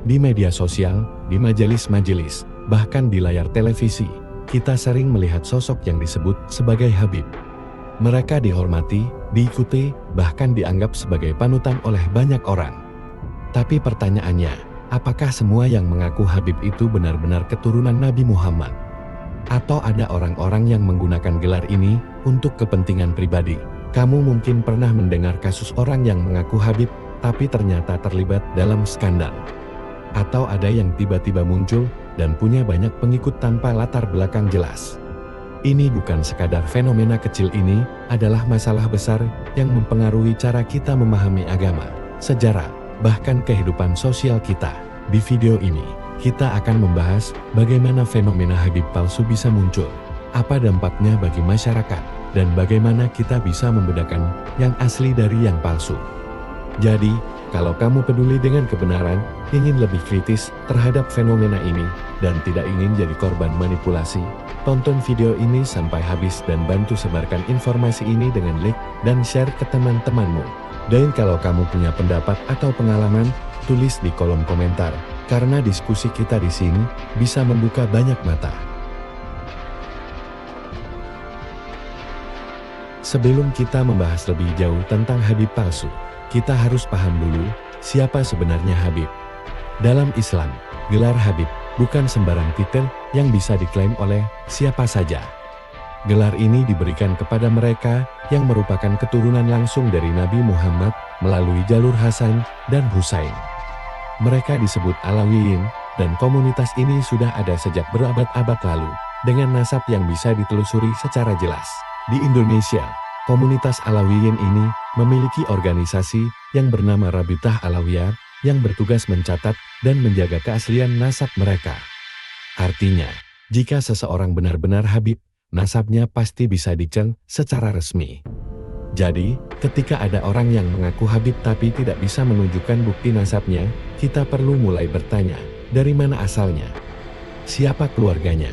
Di media sosial, di majelis-majelis, bahkan di layar televisi, kita sering melihat sosok yang disebut sebagai Habib. Mereka dihormati, diikuti, bahkan dianggap sebagai panutan oleh banyak orang. Tapi pertanyaannya, apakah semua yang mengaku Habib itu benar-benar keturunan Nabi Muhammad? Atau ada orang-orang yang menggunakan gelar ini untuk kepentingan pribadi? Kamu mungkin pernah mendengar kasus orang yang mengaku Habib, tapi ternyata terlibat dalam skandal. Atau ada yang tiba-tiba muncul dan punya banyak pengikut tanpa latar belakang jelas. Ini bukan sekadar fenomena kecil, ini adalah masalah besar yang mempengaruhi cara kita memahami agama, sejarah, bahkan kehidupan sosial kita. Di video ini, kita akan membahas bagaimana fenomena Habib palsu bisa muncul, apa dampaknya bagi masyarakat, dan bagaimana kita bisa membedakan yang asli dari yang palsu. Jadi, kalau kamu peduli dengan kebenaran, ingin lebih kritis terhadap fenomena ini, dan tidak ingin jadi korban manipulasi, tonton video ini sampai habis dan bantu sebarkan informasi ini dengan like dan share ke teman-temanmu. Dan kalau kamu punya pendapat atau pengalaman, tulis di kolom komentar, karena diskusi kita di sini bisa membuka banyak mata. Sebelum kita membahas lebih jauh tentang Habib palsu, kita harus paham dulu siapa sebenarnya Habib. Dalam Islam, gelar Habib bukan sembarang titel yang bisa diklaim oleh siapa saja. Gelar ini diberikan kepada mereka yang merupakan keturunan langsung dari Nabi Muhammad melalui jalur Hasan dan Husain. Mereka disebut Alawiyin, dan komunitas ini sudah ada sejak berabad-abad lalu, dengan nasab yang bisa ditelusuri secara jelas. Di Indonesia, komunitas Alawiyin ini memiliki organisasi yang bernama Rabitah Alawiyah yang bertugas mencatat dan menjaga keaslian nasab mereka. Artinya, jika seseorang benar-benar Habib, nasabnya pasti bisa dicek secara resmi. Jadi, ketika ada orang yang mengaku Habib tapi tidak bisa menunjukkan bukti nasabnya, kita perlu mulai bertanya, dari mana asalnya? Siapa keluarganya?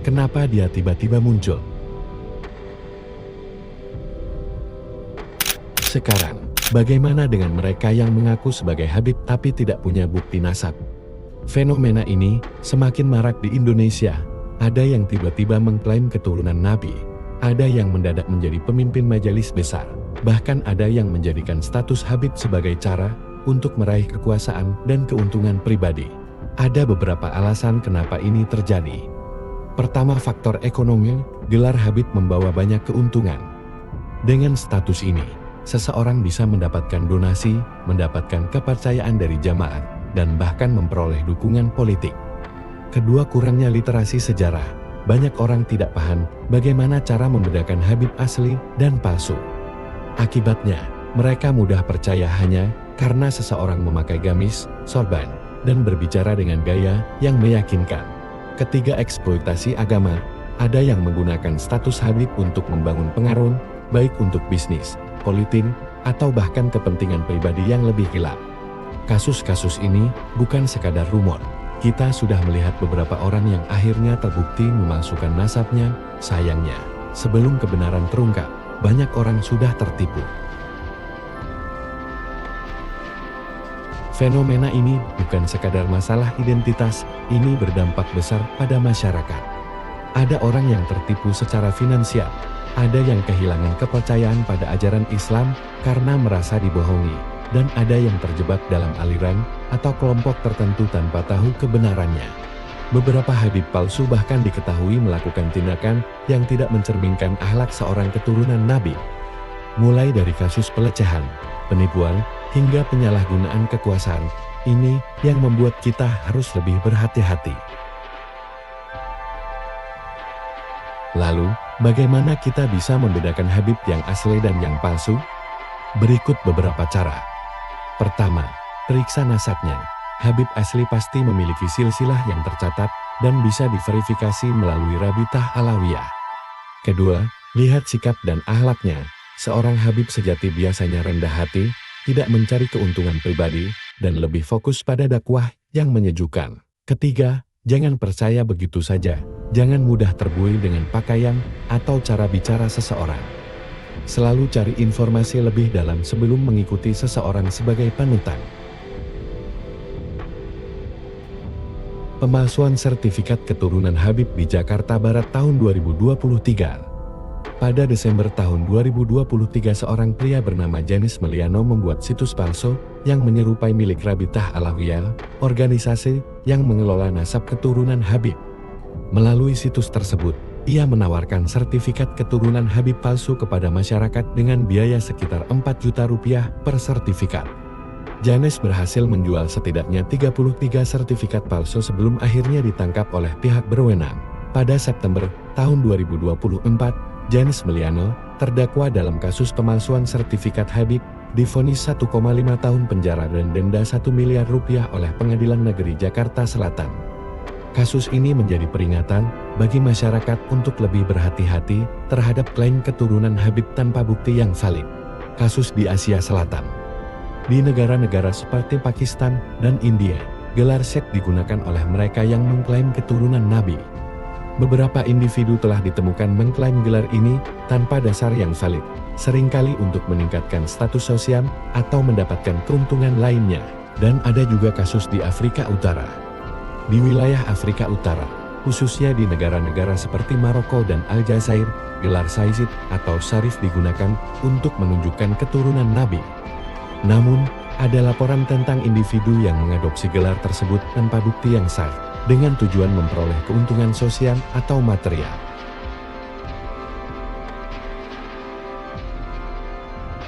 Kenapa dia tiba-tiba muncul? Sekarang, bagaimana dengan mereka yang mengaku sebagai Habib tapi tidak punya bukti nasab? Fenomena ini semakin marak di Indonesia. Ada yang tiba-tiba mengklaim keturunan Nabi, ada yang mendadak menjadi pemimpin majelis besar, bahkan ada yang menjadikan status Habib sebagai cara untuk meraih kekuasaan dan keuntungan pribadi. Ada beberapa alasan kenapa ini terjadi. Pertama, faktor ekonomi. Gelar Habib membawa banyak keuntungan. Dengan status ini, seseorang bisa mendapatkan donasi, mendapatkan kepercayaan dari jamaah, dan bahkan memperoleh dukungan politik. Kedua, kurangnya literasi sejarah. Banyak orang tidak paham bagaimana cara membedakan Habib asli dan palsu. Akibatnya, mereka mudah percaya hanya karena seseorang memakai gamis, sorban, dan berbicara dengan gaya yang meyakinkan. Ketiga, eksploitasi agama. Ada yang menggunakan status Habib untuk membangun pengaruh, baik untuk bisnis, politik, atau bahkan kepentingan pribadi yang lebih gelap. Kasus-kasus ini bukan sekadar rumor. Kita sudah melihat beberapa orang yang akhirnya terbukti memalsukan nasabnya. Sayangnya, sebelum kebenaran terungkap, banyak orang sudah tertipu. Fenomena ini bukan sekadar masalah identitas, ini berdampak besar pada masyarakat. Ada orang yang tertipu secara finansial. Ada yang kehilangan kepercayaan pada ajaran Islam karena merasa dibohongi, dan ada yang terjebak dalam aliran atau kelompok tertentu tanpa tahu kebenarannya. Beberapa Habib palsu bahkan diketahui melakukan tindakan yang tidak mencerminkan akhlak seorang keturunan Nabi. Mulai dari kasus pelecehan, penipuan, hingga penyalahgunaan kekuasaan, ini yang membuat kita harus lebih berhati-hati. Lalu, bagaimana kita bisa membedakan Habib yang asli dan yang palsu? Berikut beberapa cara. Pertama, periksa nasabnya. Habib asli pasti memiliki silsilah yang tercatat dan bisa diverifikasi melalui Rabitah Alawiyah. Kedua, lihat sikap dan akhlaknya. Seorang Habib sejati biasanya rendah hati, tidak mencari keuntungan pribadi, dan lebih fokus pada dakwah yang menyejukkan. Ketiga, jangan percaya begitu saja. Jangan mudah terbuai dengan pakaian atau cara bicara seseorang. Selalu cari informasi lebih dalam sebelum mengikuti seseorang sebagai panutan. Pemalsuan sertifikat keturunan Habib di Jakarta Barat tahun 2023. Pada Desember tahun 2023 seorang pria bernama Janis Meliano membuat situs palsu yang menyerupai milik Rabithah Alawiyah, organisasi yang mengelola nasab keturunan Habib. Melalui situs tersebut, ia menawarkan sertifikat keturunan Habib palsu kepada masyarakat dengan biaya sekitar 4 juta rupiah per sertifikat. Janis berhasil menjual setidaknya 33 sertifikat palsu sebelum akhirnya ditangkap oleh pihak berwenang. Pada September tahun 2024, Janis Meliano, terdakwa dalam kasus pemalsuan sertifikat Habib, divonis 1,5 tahun penjara dan denda 1 miliar rupiah oleh Pengadilan Negeri Jakarta Selatan. Kasus ini menjadi peringatan bagi masyarakat untuk lebih berhati-hati terhadap klaim keturunan Habib tanpa bukti yang valid. Kasus di Asia Selatan. Di negara-negara seperti Pakistan dan India, gelar Syekh digunakan oleh mereka yang mengklaim keturunan Nabi. Beberapa individu telah ditemukan mengklaim gelar ini tanpa dasar yang valid, seringkali untuk meningkatkan status sosial atau mendapatkan keuntungan lainnya. Dan ada juga kasus di Afrika Utara. Di wilayah Afrika Utara, khususnya di negara-negara seperti Maroko dan Aljazair, gelar Sayyid atau Syarif digunakan untuk menunjukkan keturunan Nabi. Namun, ada laporan tentang individu yang mengadopsi gelar tersebut tanpa bukti yang sah, dengan tujuan memperoleh keuntungan sosial atau material.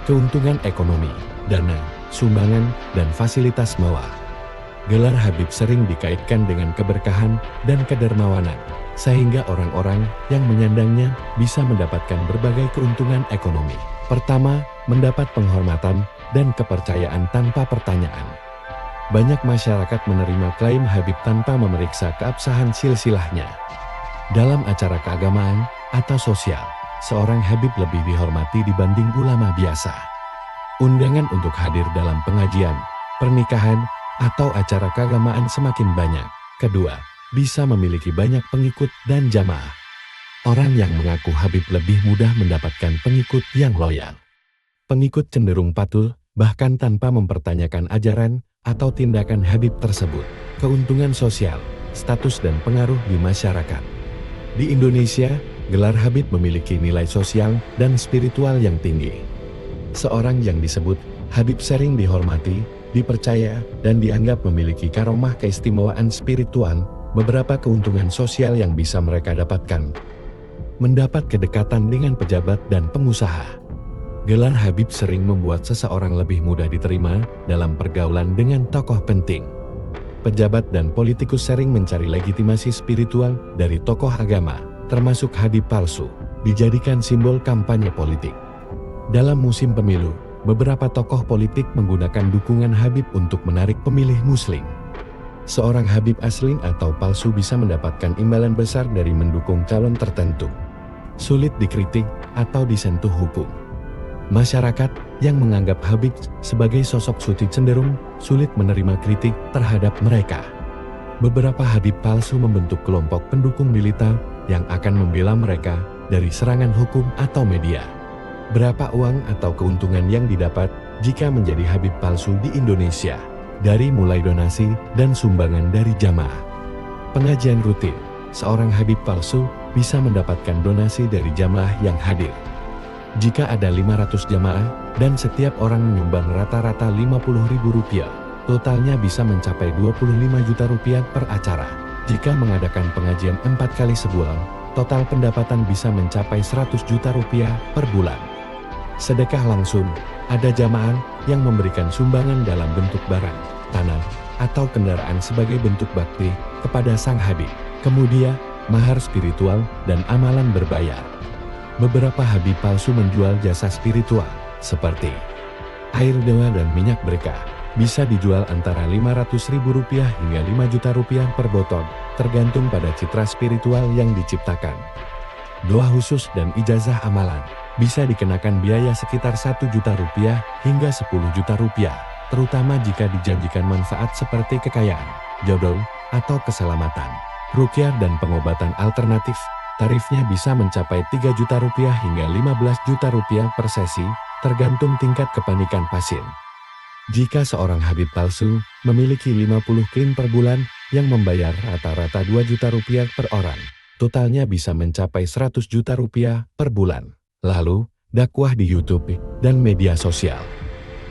Keuntungan ekonomi, dana, sumbangan, dan fasilitas mewah. Gelar Habib sering dikaitkan dengan keberkahan dan kedermawanan, sehingga orang-orang yang menyandangnya bisa mendapatkan berbagai keuntungan ekonomi. Pertama, mendapat penghormatan dan kepercayaan tanpa pertanyaan. Banyak masyarakat menerima klaim Habib tanpa memeriksa keabsahan silsilahnya. Dalam acara keagamaan atau sosial, seorang Habib lebih dihormati dibanding ulama biasa. Undangan untuk hadir dalam pengajian, pernikahan, atau acara keagamaan semakin banyak. Kedua, bisa memiliki banyak pengikut dan jamaah. Orang yang mengaku Habib lebih mudah mendapatkan pengikut yang loyal. Pengikut cenderung patuh, bahkan tanpa mempertanyakan ajaran atau tindakan Habib tersebut. Keuntungan sosial, status dan pengaruh di masyarakat. Di Indonesia, gelar Habib memiliki nilai sosial dan spiritual yang tinggi. Seorang yang disebut Habib sering dihormati, dipercaya, dan dianggap memiliki karomah keistimewaan spiritual. Beberapa keuntungan sosial yang bisa mereka dapatkan. Mendapat kedekatan dengan pejabat dan pengusaha. Gelar Habib sering membuat seseorang lebih mudah diterima dalam pergaulan dengan tokoh penting. Pejabat dan politikus sering mencari legitimasi spiritual dari tokoh agama, termasuk Habib palsu, dijadikan simbol kampanye politik. Dalam musim pemilu, beberapa tokoh politik menggunakan dukungan Habib untuk menarik pemilih Muslim. Seorang Habib asli atau palsu bisa mendapatkan imbalan besar dari mendukung calon tertentu. Sulit dikritik atau disentuh hukum. Masyarakat yang menganggap Habib sebagai sosok suci cenderung sulit menerima kritik terhadap mereka. Beberapa Habib palsu membentuk kelompok pendukung militan yang akan membela mereka dari serangan hukum atau media. Berapa uang atau keuntungan yang didapat jika menjadi Habib palsu di Indonesia? Dari mulai donasi dan sumbangan dari jamaah. Pengajian rutin, seorang Habib palsu bisa mendapatkan donasi dari jamaah yang hadir. Jika ada 500 jamaah, dan setiap orang menyumbang rata-rata Rp50.000, totalnya bisa mencapai Rp25 juta per acara. Jika mengadakan pengajian 4 kali sebulan, total pendapatan bisa mencapai Rp100 juta per bulan. Sedekah langsung, ada jamaah yang memberikan sumbangan dalam bentuk barang, tanah, atau kendaraan sebagai bentuk bakti kepada sang Habib. Kemudian, mahar spiritual dan amalan berbayar. Beberapa Habib palsu menjual jasa spiritual, seperti air dewa dan minyak berkah, bisa dijual antara Rp500.000 hingga Rp5 juta per botol, tergantung pada citra spiritual yang diciptakan. Doa khusus dan ijazah amalan, bisa dikenakan biaya sekitar Rp1 juta hingga Rp10 juta, terutama jika dijanjikan manfaat seperti kekayaan, jodoh, atau keselamatan. Ruqyah dan pengobatan alternatif, tarifnya bisa mencapai Rp3 juta hingga Rp15 juta per sesi, tergantung tingkat kepanikan pasien. Jika seorang Habib palsu memiliki 50 klaim per bulan, yang membayar rata-rata 2 juta rupiah per orang. Totalnya bisa mencapai 100 juta rupiah per bulan. Lalu, dakwah di YouTube dan media sosial.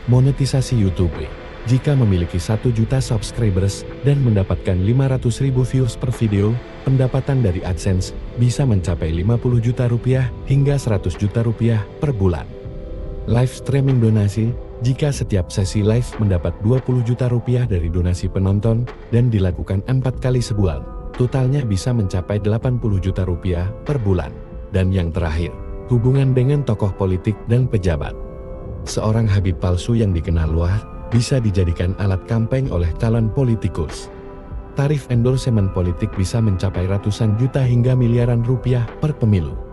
Monetisasi YouTube. Jika memiliki 1 juta subscribers dan mendapatkan 500.000 views per video, pendapatan dari AdSense bisa mencapai 50 juta rupiah hingga 100 juta rupiah per bulan. Live streaming donasi, jika setiap sesi live mendapat 20 juta rupiah dari donasi penonton dan dilakukan 4 kali sebulan, totalnya bisa mencapai 80 juta rupiah per bulan. Dan yang terakhir, hubungan dengan tokoh politik dan pejabat. Seorang Habib palsu yang dikenal luas bisa dijadikan alat kampanye oleh calon politikus. Tarif endorsemen politik bisa mencapai ratusan juta hingga miliaran rupiah per pemilu.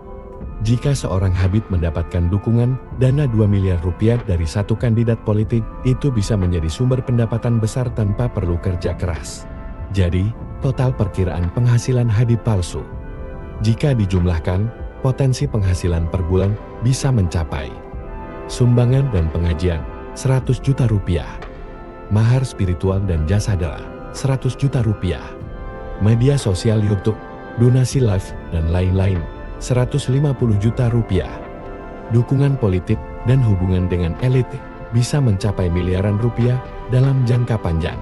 Jika seorang Habib mendapatkan dukungan dana 2 miliar rupiah dari satu kandidat politik, itu bisa menjadi sumber pendapatan besar tanpa perlu kerja keras. Jadi, total perkiraan penghasilan Habib palsu, jika dijumlahkan, potensi penghasilan per bulan bisa mencapai sumbangan dan pengajian 100 juta rupiah, mahar spiritual dan jasa dakwah 100 juta rupiah, media sosial YouTube, donasi live dan lain-lain 150 juta rupiah. Dukungan politik dan hubungan dengan elit bisa mencapai miliaran rupiah dalam jangka panjang.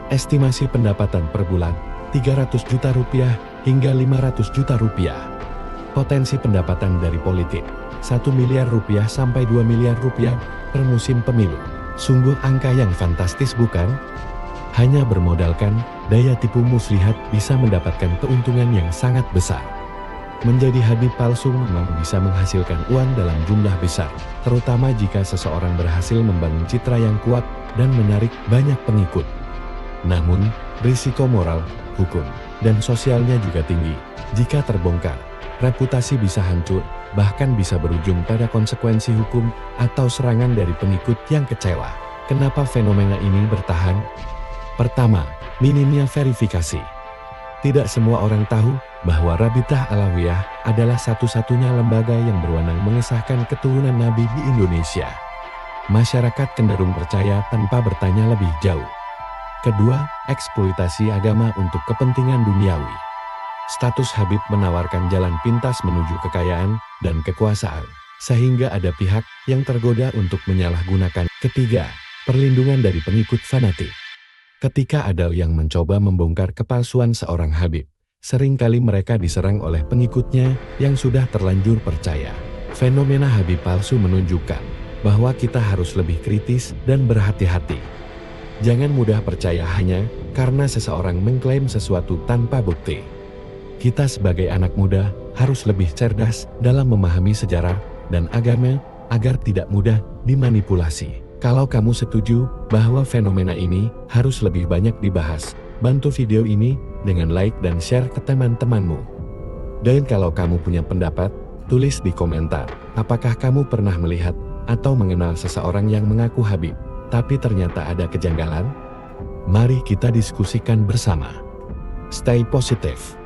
Estimasi pendapatan per bulan 300 juta rupiah hingga 500 juta rupiah. Potensi pendapatan dari politik 1 miliar rupiah sampai 2 miliar rupiah per musim pemilu. Sungguh angka yang fantastis bukan? Hanya bermodalkan daya tipu muslihat bisa mendapatkan keuntungan yang sangat besar. Menjadi Habib palsu memang bisa menghasilkan uang dalam jumlah besar, terutama jika seseorang berhasil membangun citra yang kuat dan menarik banyak pengikut. Namun, risiko moral, hukum, dan sosialnya juga tinggi. Jika terbongkar, reputasi bisa hancur, bahkan bisa berujung pada konsekuensi hukum atau serangan dari pengikut yang kecewa. Kenapa fenomena ini bertahan? Pertama, minimnya verifikasi. Tidak semua orang tahu bahwa Rabitah Alawiyah adalah satu-satunya lembaga yang berwenang mengesahkan keturunan Nabi di Indonesia. Masyarakat cenderung percaya tanpa bertanya lebih jauh. Kedua, eksploitasi agama untuk kepentingan duniawi. Status Habib menawarkan jalan pintas menuju kekayaan dan kekuasaan, sehingga ada pihak yang tergoda untuk menyalahgunakan. Ketiga, perlindungan dari pengikut fanatik. Ketika ada yang mencoba membongkar kepalsuan seorang Habib, seringkali mereka diserang oleh pengikutnya yang sudah terlanjur percaya. Fenomena Habib palsu menunjukkan bahwa kita harus lebih kritis dan berhati-hati. Jangan mudah percaya hanya karena seseorang mengklaim sesuatu tanpa bukti. Kita sebagai anak muda harus lebih cerdas dalam memahami sejarah dan agama agar tidak mudah dimanipulasi. Kalau kamu setuju bahwa fenomena ini harus lebih banyak dibahas, bantu video ini dengan like dan share ke teman-temanmu. Dan kalau kamu punya pendapat, tulis di komentar. Apakah kamu pernah melihat atau mengenal seseorang yang mengaku Habib, tapi ternyata ada kejanggalan? Mari kita diskusikan bersama. Stay positive.